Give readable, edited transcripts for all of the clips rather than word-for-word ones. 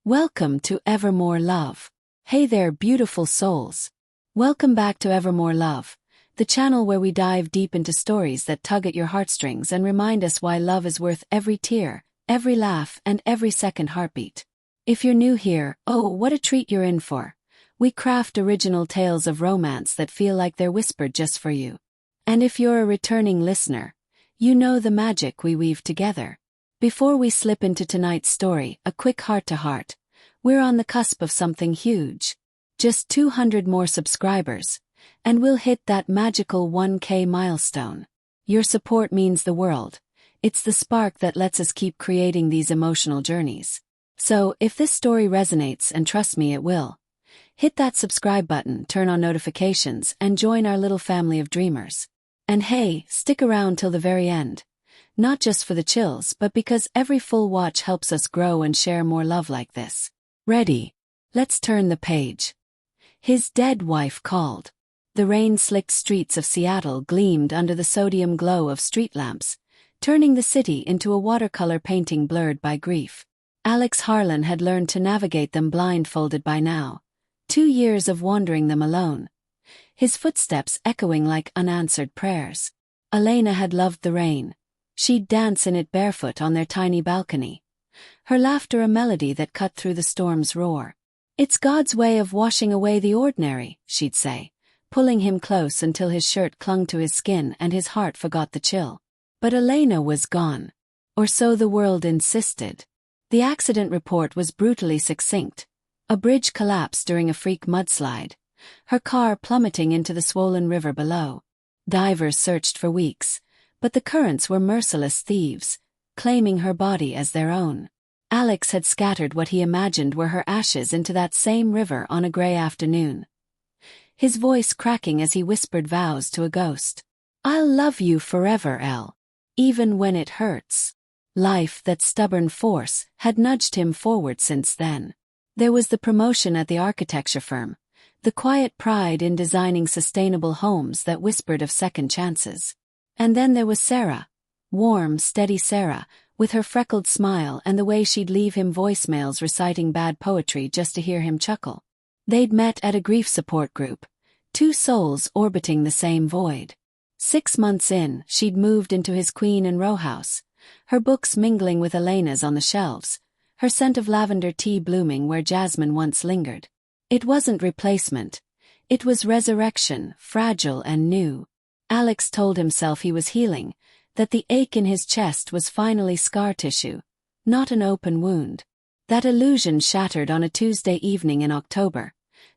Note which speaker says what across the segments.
Speaker 1: Welcome to Evermore Love. Hey there, beautiful souls. Welcome back to Evermore Love, the channel where we dive deep into stories that tug at your heartstrings and remind us why love is worth every tear, every laugh, and every second heartbeat. If you're new here, oh, what a treat you're in for. We craft original tales of romance that feel like they're whispered just for you. And if you're a returning listener, you know the magic we weave together. Before we slip into tonight's story, a quick heart-to-heart. We're on the cusp of something huge. Just 200 more subscribers, and we'll hit that magical 1K milestone. Your support means the world. It's the spark that lets us keep creating these emotional journeys. So, if this story resonates, and trust me it will, hit that subscribe button, turn on notifications, and join our little family of dreamers. And hey, stick around till the very end. Not just for the chills, but because every full watch helps us grow and share more love like this. Ready? Let's turn the page. His dead wife called. The rain-slicked streets of Seattle gleamed under the sodium glow of street lamps, turning the city into a watercolor painting blurred by grief. Alex Harlan had learned to navigate them blindfolded by now. 2 years of wandering them alone. His footsteps echoing like unanswered prayers. Elena had loved the rain. She'd dance in it barefoot on their tiny balcony. Her laughter a melody that cut through the storm's roar. "It's God's way of washing away the ordinary," she'd say, pulling him close until his shirt clung to his skin and his heart forgot the chill. But Elena was gone. Or so the world insisted. The accident report was brutally succinct. A bridge collapsed during a freak mudslide, her car plummeting into the swollen river below. Divers searched for weeks, but the currents were merciless thieves, claiming her body as their own. Alex had scattered what he imagined were her ashes into that same river on a gray afternoon. His voice cracking as he whispered vows to a ghost. "I'll love you forever, Elle. Even when it hurts." Life, that stubborn force, had nudged him forward since then. There was the promotion at the architecture firm, the quiet pride in designing sustainable homes that whispered of second chances. And then there was Sarah. Warm, steady Sarah, with her freckled smile and the way she'd leave him voicemails reciting bad poetry just to hear him chuckle. They'd met at a grief support group, 2 souls orbiting the same void. 6 months in, she'd moved into his queen and row house, her books mingling with Elena's on the shelves, her scent of lavender tea blooming where jasmine once lingered. It wasn't replacement. It was resurrection, fragile and new. Alex told himself he was healing, that the ache in his chest was finally scar tissue, not an open wound. That illusion shattered on a Tuesday evening in October,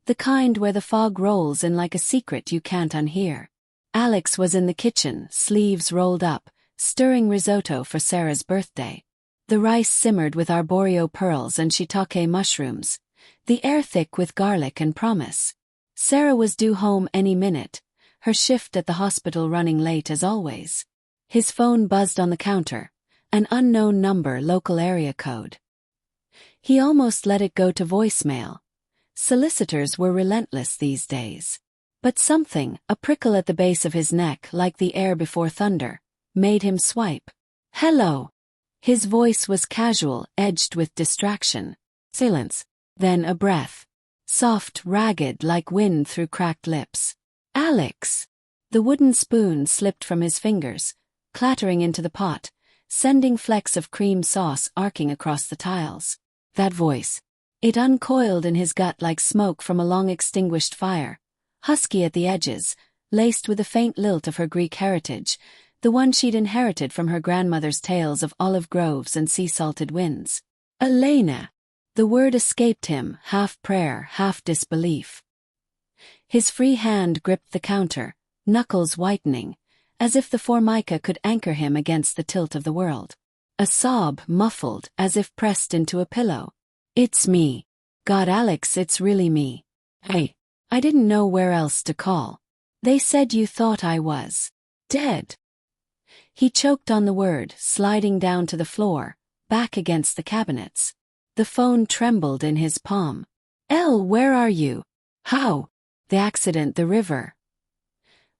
Speaker 1: the kind where the fog rolls in like a secret you can't unhear. Alex was in the kitchen, sleeves rolled up, stirring risotto for Sarah's birthday. The rice simmered with arborio pearls and shiitake mushrooms, the air thick with garlic and promise. Sarah was due home any minute, her shift at the hospital running late as always. His phone buzzed on the counter, an unknown number, local area code. He almost let it go to voicemail. Solicitors were relentless these days. But something, a prickle at the base of his neck like the air before thunder, made him swipe. "Hello." His voice was casual, edged with distraction. Silence. Then a breath. Soft, ragged like wind through cracked lips. "Alex." The wooden spoon slipped from his fingers, clattering into the pot, sending flecks of cream sauce arcing across the tiles. That voice. It uncoiled in his gut like smoke from a long-extinguished fire, husky at the edges, laced with a faint lilt of her Greek heritage, the one she'd inherited from her grandmother's tales of olive groves and sea-salted winds. "Elena." The word escaped him, half prayer, half disbelief. His free hand gripped the counter, knuckles whitening, as if the formica could anchor him against the tilt of the world. A sob, muffled, as if pressed into a pillow. "It's me. God, Alex, it's really me. Hey, I didn't know where else to call. They said you thought I was dead." He choked on the word, sliding down to the floor, back against the cabinets. The phone trembled in his palm. "Elle, where are you?" "How?" "The accident, the river."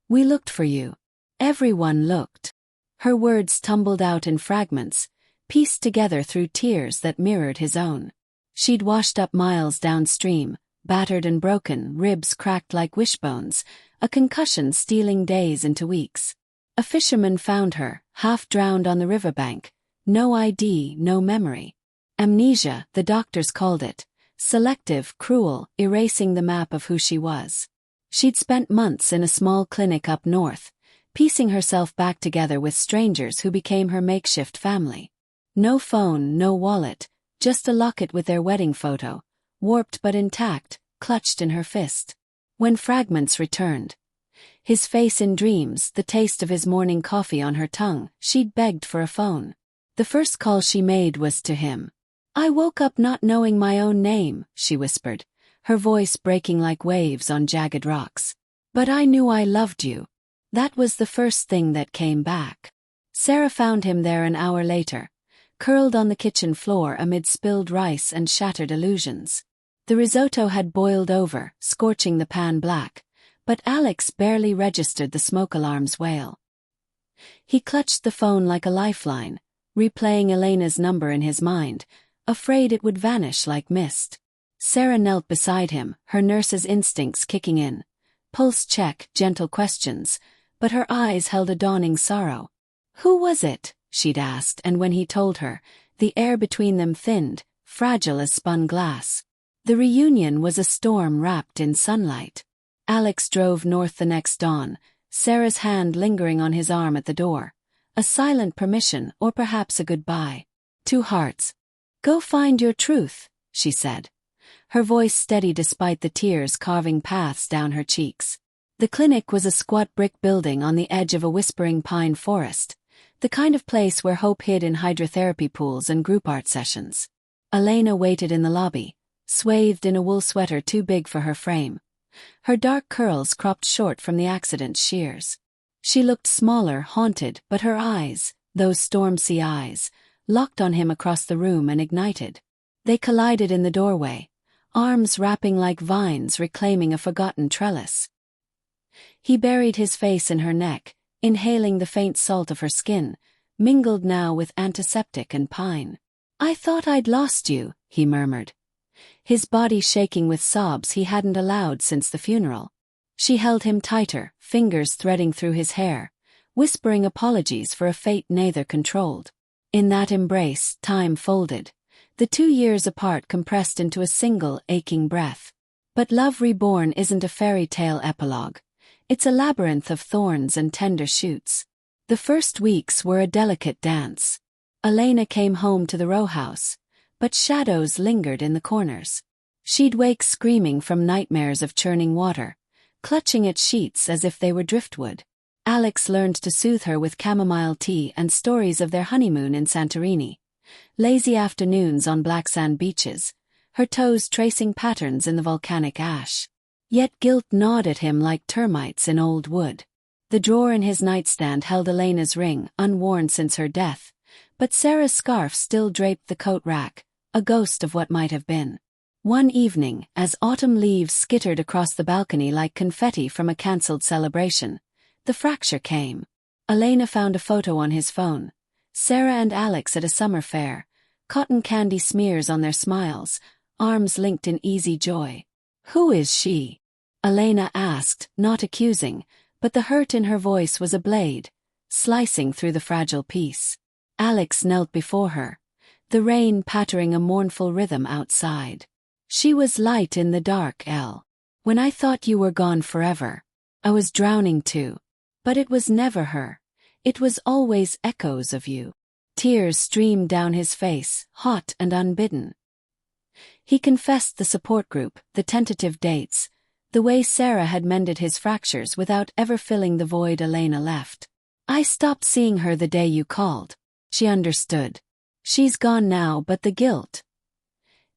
Speaker 1: "We looked for you." "Everyone looked." Her words tumbled out in fragments, pieced together through tears that mirrored his own. She'd washed up miles downstream, battered and broken, ribs cracked like wishbones, a concussion stealing days into weeks. A fisherman found her, half drowned on the riverbank. No ID, no memory. Amnesia, the doctors called it. Selective, cruel, erasing the map of who she was. She'd spent months in a small clinic up north, piecing herself back together with strangers who became her makeshift family. No phone, no wallet, just a locket with their wedding photo, warped but intact, clutched in her fist. When fragments returned, his face in dreams, the taste of his morning coffee on her tongue, she'd begged for a phone. The first call she made was to him. "I woke up not knowing my own name," she whispered, her voice breaking like waves on jagged rocks. "But I knew I loved you." That was the first thing that came back. Sarah found him there an hour later, curled on the kitchen floor amid spilled rice and shattered illusions. The risotto had boiled over, scorching the pan black, but Alex barely registered the smoke alarm's wail. He clutched the phone like a lifeline, replaying Elena's number in his mind, afraid it would vanish like mist. Sarah knelt beside him, her nurse's instincts kicking in. Pulse check, gentle questions, but her eyes held a dawning sorrow. "Who was it?" she'd asked, and when he told her, the air between them thinned, fragile as spun glass. The reunion was a storm wrapped in sunlight. Alex drove north the next dawn, Sarah's hand lingering on his arm at the door. A silent permission, or perhaps a goodbye. Two hearts. "Go find your truth," she said, her voice steady despite the tears carving paths down her cheeks. The clinic was a squat brick building on the edge of a whispering pine forest, the kind of place where hope hid in hydrotherapy pools and group art sessions. Elena waited in the lobby, swathed in a wool sweater too big for her frame, her dark curls cropped short from the accident's shears. She looked smaller, haunted, but her eyes, those storm-sea eyes, locked on him across the room and ignited. They collided in the doorway, arms wrapping like vines reclaiming a forgotten trellis. He buried his face in her neck, inhaling the faint salt of her skin, mingled now with antiseptic and pine. "I thought I'd lost you," he murmured, his body shaking with sobs he hadn't allowed since the funeral. She held him tighter, fingers threading through his hair, whispering apologies for a fate neither controlled. In that embrace, time folded, the 2 years apart compressed into a single aching breath. But love reborn isn't a fairy tale epilogue. It's a labyrinth of thorns and tender shoots. The first weeks were a delicate dance. Elena came home to the row house, but shadows lingered in the corners. She'd wake screaming from nightmares of churning water, clutching at sheets as if they were driftwood. Alex learned to soothe her with chamomile tea and stories of their honeymoon in Santorini. Lazy afternoons on black sand beaches, her toes tracing patterns in the volcanic ash. Yet guilt gnawed at him like termites in old wood. The drawer in his nightstand held Elena's ring, unworn since her death, but Sarah's scarf still draped the coat rack, a ghost of what might have been. One evening, as autumn leaves skittered across the balcony like confetti from a cancelled celebration, the fracture came. Elena found a photo on his phone. Sarah and Alex at a summer fair, cotton candy smears on their smiles, arms linked in easy joy. "Who is she?" Elena asked, not accusing, but the hurt in her voice was a blade, slicing through the fragile peace. Alex knelt before her, the rain pattering a mournful rhythm outside. "She was light in the dark, Elle. When I thought you were gone forever, I was drowning too. But it was never her. It was always echoes of you." Tears streamed down his face, hot and unbidden. He confessed the support group, the tentative dates, the way Sarah had mended his fractures without ever filling the void Elena left. "I stopped seeing her the day you called." She understood. "She's gone now, but the guilt.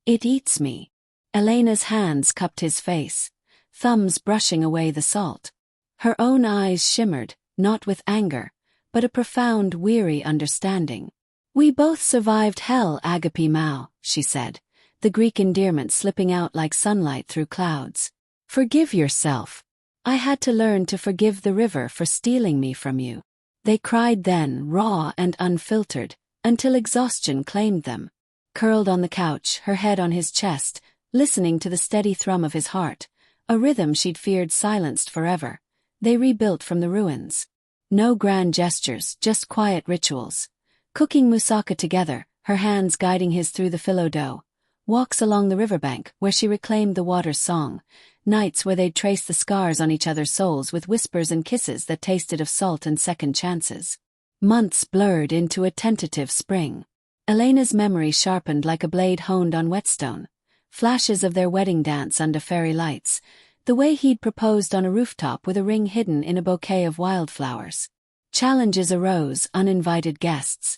Speaker 1: It eats me." Elena's hands cupped his face, thumbs brushing away the salt. Her own eyes shimmered, not with anger, but a profound, weary understanding. "We both survived hell, Agape Mao," she said, the Greek endearment slipping out like sunlight through clouds. "Forgive yourself. I had to learn to forgive the river for stealing me from you." They cried then, raw and unfiltered, until exhaustion claimed them. curled on the couch, her head on his chest, listening to the steady thrum of his heart, a rhythm she'd feared silenced forever. They rebuilt from the ruins. No grand gestures, just quiet rituals. Cooking moussaka together, her hands guiding his through the phyllo dough. Walks along the riverbank, where she reclaimed the water's song. Nights where they'd trace the scars on each other's souls with whispers and kisses that tasted of salt and second chances. Months blurred into a tentative spring. Elena's memory sharpened like a blade honed on whetstone. Flashes of their wedding dance under fairy lights. The way he'd proposed on a rooftop with a ring hidden in a bouquet of wildflowers. Challenges arose, uninvited guests.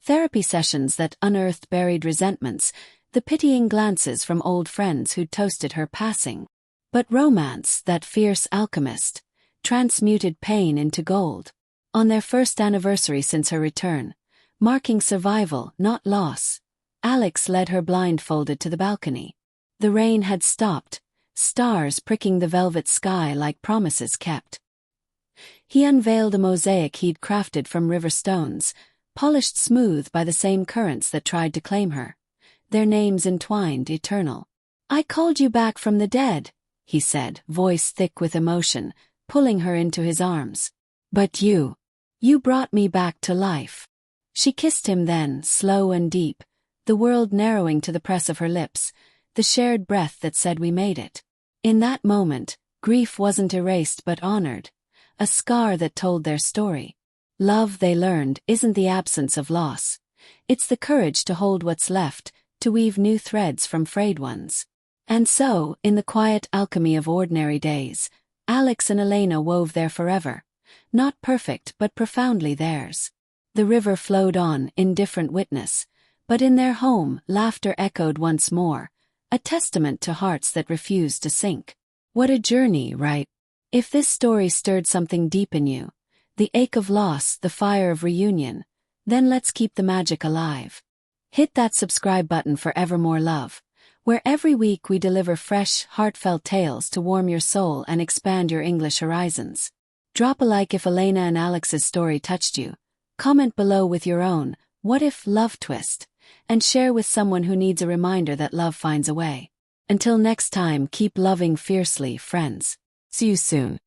Speaker 1: Therapy sessions that unearthed buried resentments, the pitying glances from old friends who'd toasted her passing. But romance, that fierce alchemist, transmuted pain into gold. On their first anniversary since her return, marking survival, not loss, Alex led her blindfolded to the balcony. The rain had stopped, stars pricking the velvet sky like promises kept. He unveiled a mosaic he'd crafted from river stones, polished smooth by the same currents that tried to claim her. Their names entwined, eternal. "I called you back from the dead," he said, voice thick with emotion, pulling her into his arms. "But you brought me back to life." She kissed him then, slow and deep, the world narrowing to the press of her lips, the shared breath that said we made it. In that moment, grief wasn't erased but honored, a scar that told their story. Love, they learned, isn't the absence of loss. It's the courage to hold what's left, to weave new threads from frayed ones. And so, in the quiet alchemy of ordinary days, Alex and Elena wove their forever. Not perfect but profoundly theirs. The river flowed on, indifferent witness, but in their home, laughter echoed once more, a testament to hearts that refused to sink. What a journey, right? If this story stirred something deep in you, the ache of loss, the fire of reunion, then let's keep the magic alive. Hit that subscribe button for Evermore Love, where every week we deliver fresh, heartfelt tales to warm your soul and expand your English horizons. Drop a like if Elena and Alex's story touched you. Comment below with your own "what if" love twist, and share with someone who needs a reminder that love finds a way. Until next time, keep loving fiercely, friends. See you soon.